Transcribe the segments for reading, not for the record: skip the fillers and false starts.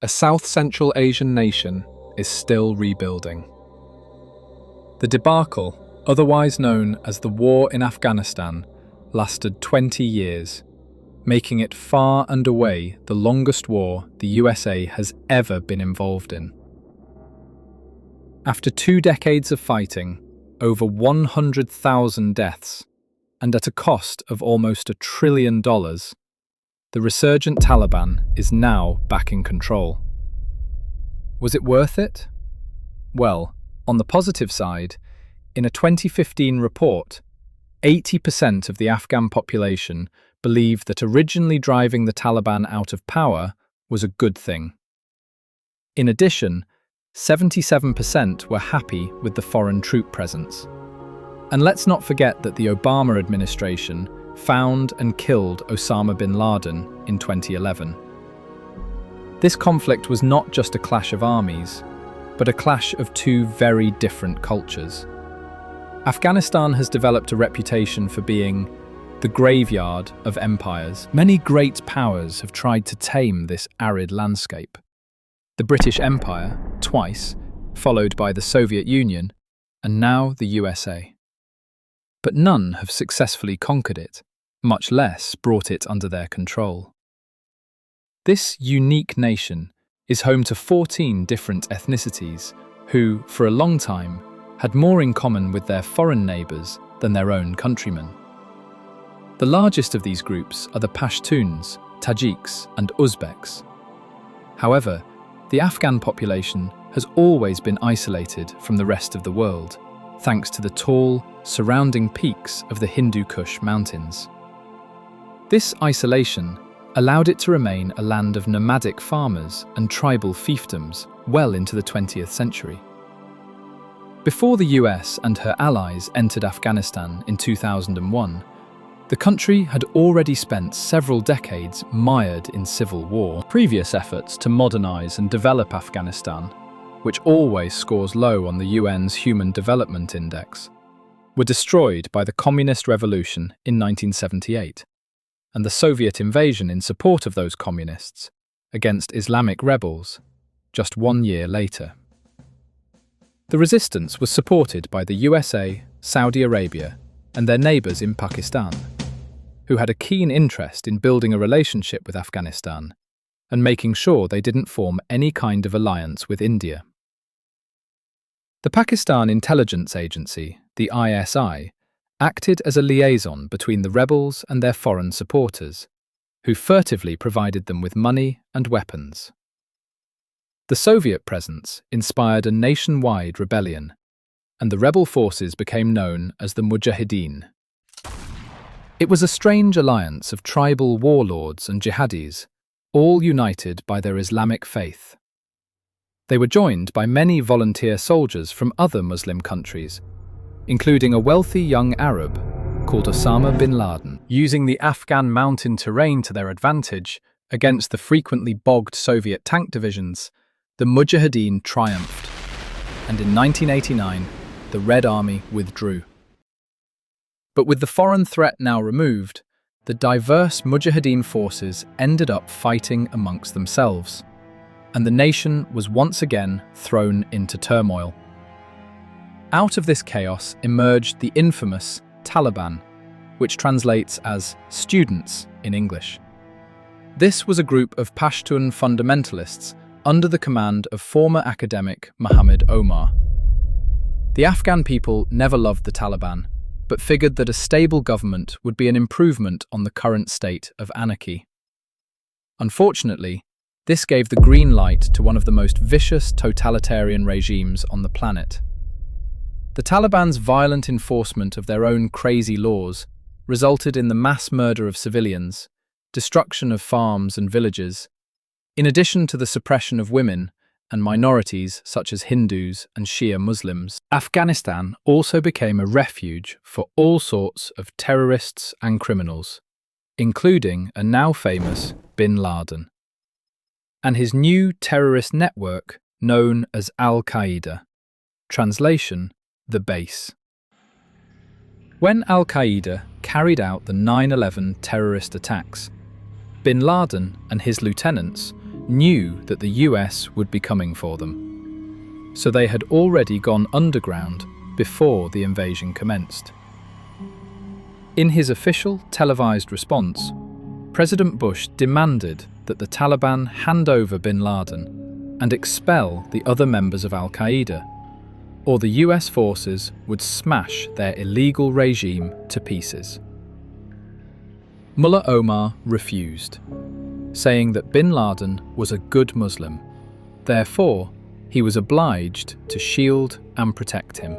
a South Central Asian nation is still rebuilding. The debacle, otherwise known as the War in Afghanistan, lasted 20 years, making it far and away the longest war the USA has ever been involved in. After 2 decades of fighting, over 100,000 deaths, and at a cost of almost $1 trillion, the resurgent Taliban is now back in control. Was it worth it? Well, on the positive side, in a 2015 report, 80% of the Afghan population believed that originally driving the Taliban out of power was a good thing. In addition, 77% were happy with the foreign troop presence. And let's not forget that the Obama administration found and killed Osama bin Laden in 2011. This conflict was not just a clash of armies, but a clash of 2 very different cultures. Afghanistan has developed a reputation for being the graveyard of empires. Many great powers have tried to tame this arid landscape. The British Empire, twice, followed by the Soviet Union, and now the USA. But none have successfully conquered it, much less brought it under their control. This unique nation is home to 14 different ethnicities who, for a long time, had more in common with their foreign neighbours than their own countrymen. The largest of these groups are the Pashtuns, Tajiks, and Uzbeks. However, the Afghan population has always been isolated from the rest of the world, thanks to the tall, surrounding peaks of the Hindu Kush mountains. This isolation allowed it to remain a land of nomadic farmers and tribal fiefdoms well into the 20th century. Before the US and her allies entered Afghanistan in 2001, the country had already spent several decades mired in civil war. Previous efforts to modernize and develop Afghanistan, which always scores low on the UN's Human Development Index, were destroyed by the Communist Revolution in 1978, and the Soviet invasion in support of those communists against Islamic rebels just 1 year later. The resistance was supported by the USA, Saudi Arabia, and their neighbours in Pakistan, who had a keen interest in building a relationship with Afghanistan and making sure they didn't form any kind of alliance with India. The Pakistan Intelligence Agency, the ISI, acted as a liaison between the rebels and their foreign supporters, who furtively provided them with money and weapons. The Soviet presence inspired a nationwide rebellion, and the rebel forces became known as the Mujahideen. It was a strange alliance of tribal warlords and jihadis, all united by their Islamic faith. They were joined by many volunteer soldiers from other Muslim countries, including a wealthy young Arab called Osama bin Laden. Using the Afghan mountain terrain to their advantage against the frequently bogged Soviet tank divisions, the Mujahideen triumphed, and in 1989, the Red Army withdrew. But with the foreign threat now removed, the diverse Mujahideen forces ended up fighting amongst themselves, and the nation was once again thrown into turmoil. Out of this chaos emerged the infamous Taliban, which translates as students in English. This was a group of Pashtun fundamentalists under the command of former academic Muhammad Omar. The Afghan people never loved the Taliban, but figured that a stable government would be an improvement on the current state of anarchy. Unfortunately, this gave the green light to one of the most vicious totalitarian regimes on the planet. The Taliban's violent enforcement of their own crazy laws resulted in the mass murder of civilians, destruction of farms and villages, in addition to the suppression of women and minorities such as Hindus and Shia Muslims. Afghanistan also became a refuge for all sorts of terrorists and criminals, including a now famous bin Laden, and his new terrorist network known as Al-Qaeda. Translation: the base. When Al-Qaeda carried out the 9/11 terrorist attacks, bin Laden and his lieutenants knew that the US would be coming for them, so they had already gone underground before the invasion commenced. In his official televised response, President Bush demanded that the Taliban hand over bin Laden and expel the other members of al-Qaeda, or the US forces would smash their illegal regime to pieces. Mullah Omar refused, saying that bin Laden was a good Muslim, therefore he was obliged to shield and protect him.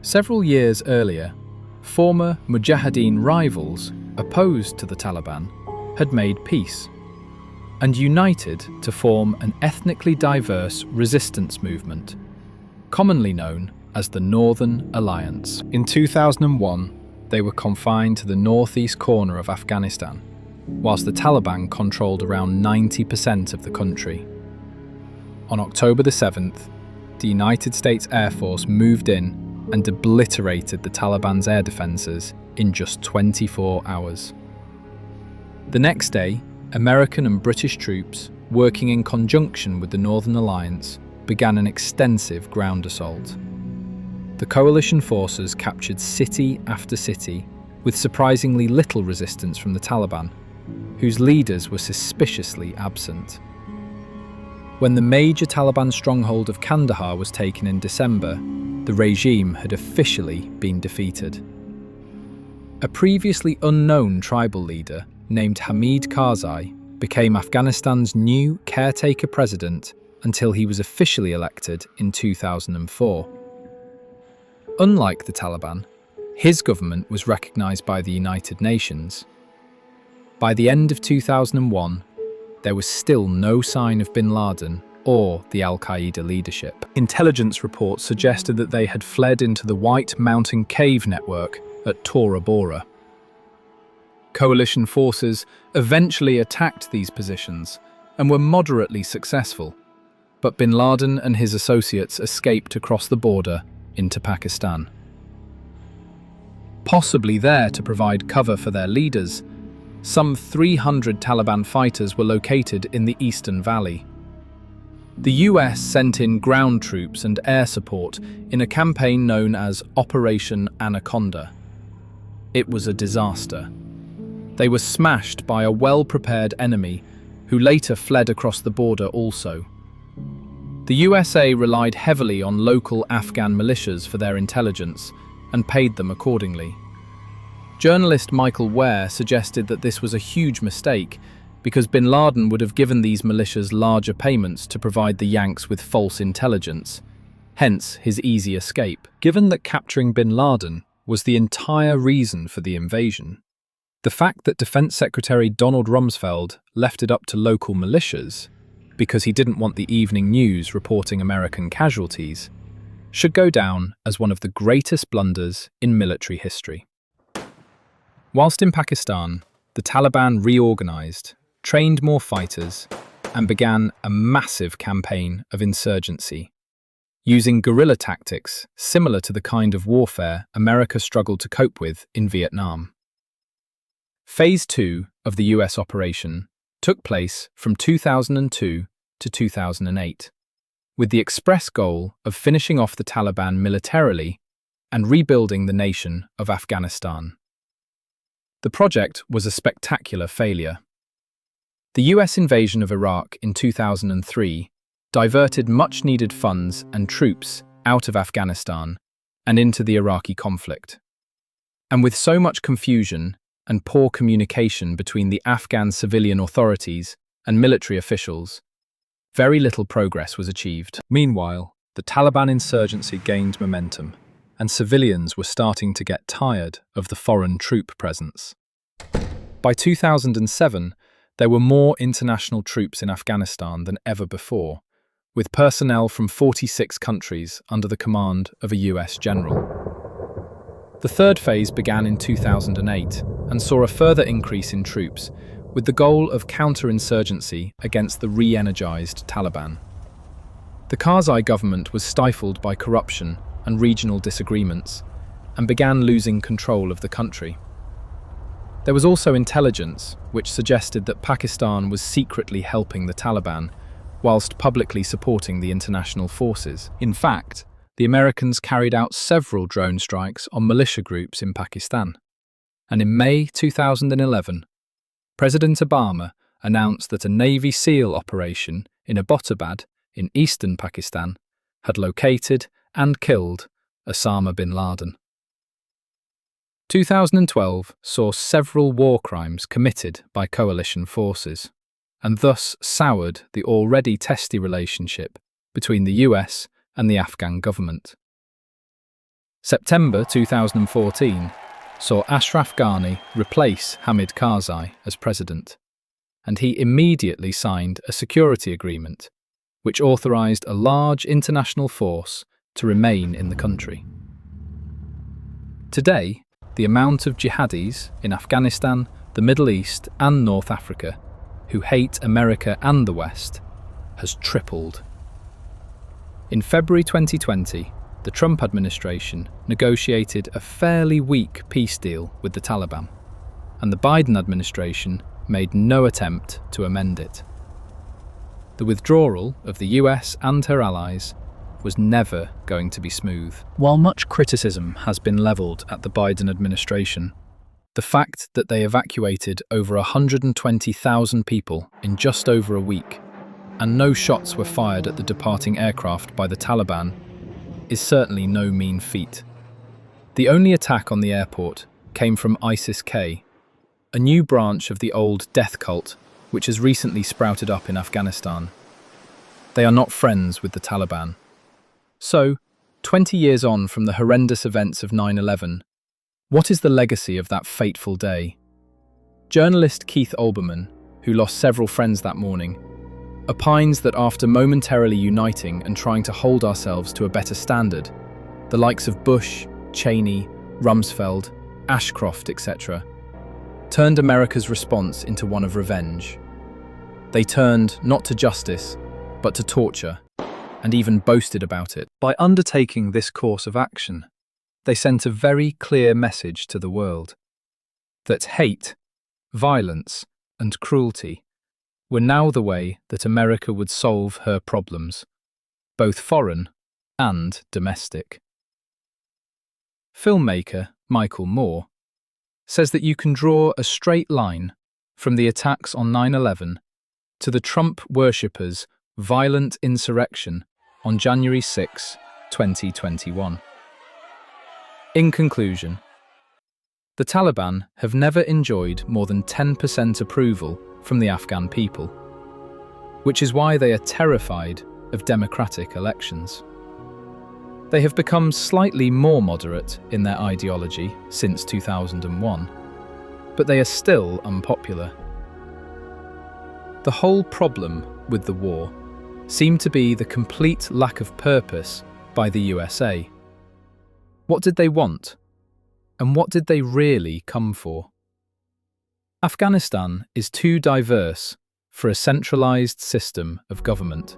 Several years earlier, former Mujahideen rivals opposed to the Taliban had made peace and united to form an ethnically diverse resistance movement, commonly known as the Northern Alliance. In 2001, they were confined to the northeast corner of Afghanistan, whilst the Taliban controlled around 90% of the country. On October the 7th, the United States Air Force moved in and obliterated the Taliban's air defences in just 24 hours. The next day, American and British troops, working in conjunction with the Northern Alliance, began an extensive ground assault. The coalition forces captured city after city, with surprisingly little resistance from the Taliban, whose leaders were suspiciously absent. When the major Taliban stronghold of Kandahar was taken in December, the regime had officially been defeated. A previously unknown tribal leader named Hamid Karzai became Afghanistan's new caretaker president until he was officially elected in 2004. Unlike the Taliban, his government was recognized by the United Nations. By the end of 2001, there was still no sign of bin Laden or the al-Qaeda leadership. Intelligence reports suggested that they had fled into the White Mountain Cave network at Tora Bora. Coalition forces eventually attacked these positions and were moderately successful, but bin Laden and his associates escaped across the border into Pakistan. Possibly there to provide cover for their leaders, some 300 Taliban fighters were located in the Eastern Valley. The US sent in ground troops and air support in a campaign known as Operation Anaconda. It was a disaster. They were smashed by a well-prepared enemy who later fled across the border also. The USA relied heavily on local Afghan militias for their intelligence and paid them accordingly. Journalist Michael Ware suggested that this was a huge mistake because bin Laden would have given these militias larger payments to provide the Yanks with false intelligence, hence his easy escape. Given that capturing bin Laden was the entire reason for the invasion, the fact that Defense Secretary Donald Rumsfeld left it up to local militias because he didn't want the evening news reporting American casualties should go down as one of the greatest blunders in military history. Whilst in Pakistan, the Taliban reorganized, trained more fighters, and began a massive campaign of insurgency, using guerrilla tactics similar to the kind of warfare America struggled to cope with in Vietnam. Phase 2 of the US operation took place from 2002 to 2008, with the express goal of finishing off the Taliban militarily and rebuilding the nation of Afghanistan. The project was a spectacular failure. The US invasion of Iraq in 2003 diverted much-needed funds and troops out of Afghanistan and into the Iraqi conflict. And with so much confusion and poor communication between the Afghan civilian authorities and military officials, very little progress was achieved. Meanwhile, the Taliban insurgency gained momentum, and civilians were starting to get tired of the foreign troop presence. By 2007, there were more international troops in Afghanistan than ever before, with personnel from 46 countries under the command of a US general. The third phase began in 2008 and saw a further increase in troops, with the goal of counterinsurgency against the re-energized Taliban. The Karzai government was stifled by corruption and regional disagreements, and began losing control of the country. There was also intelligence, which suggested that Pakistan was secretly helping the Taliban, whilst publicly supporting the international forces. In fact, the Americans carried out several drone strikes on militia groups in Pakistan. And in May 2011, President Obama announced that a Navy SEAL operation in Abbottabad in eastern Pakistan had located and killed Osama bin Laden. 2012 saw several war crimes committed by coalition forces, and thus soured the already testy relationship between the US and the Afghan government. September 2014 saw Ashraf Ghani replace Hamid Karzai as president, and he immediately signed a security agreement which authorized a large international force to remain in the country. Today, the amount of jihadis in Afghanistan, the Middle East and North Africa who hate America and the West has tripled. In February 2020, the Trump administration negotiated a fairly weak peace deal with the Taliban, and the Biden administration made no attempt to amend it. The withdrawal of the US and her allies was never going to be smooth. While much criticism has been levelled at the Biden administration, the fact that they evacuated over 120,000 people in just over a week, and no shots were fired at the departing aircraft by the Taliban, is certainly no mean feat. The only attack on the airport came from ISIS-K, a new branch of the old death cult which has recently sprouted up in Afghanistan. They are not friends with the Taliban. So, 20 years on from the horrendous events of 9/11, what is the legacy of that fateful day? Journalist Keith Olbermann, who lost several friends that morning, opines that after momentarily uniting and trying to hold ourselves to a better standard, the likes of Bush, Cheney, Rumsfeld, Ashcroft, etc., turned America's response into one of revenge. They turned not to justice, but to torture, and even boasted about it. By undertaking this course of action, they sent a very clear message to the world that hate, violence, and cruelty were now the way that America would solve her problems, both foreign and domestic. Filmmaker Michael Moore says that you can draw a straight line from the attacks on 9/11 to the Trump worshippers' violent insurrection on January 6, 2021. In conclusion, the Taliban have never enjoyed more than 10% approval from the Afghan people, which is why they are terrified of democratic elections. They have become slightly more moderate in their ideology since 2001, but they are still unpopular. The whole problem with the war seemed to be the complete lack of purpose by the USA. What did they want? And what did they really come for? Afghanistan is too diverse for a centralized system of government.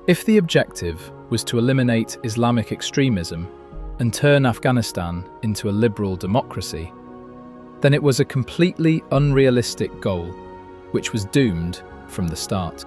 If the objective was to eliminate Islamic extremism and turn Afghanistan into a liberal democracy, then it was a completely unrealistic goal, which was doomed from the start.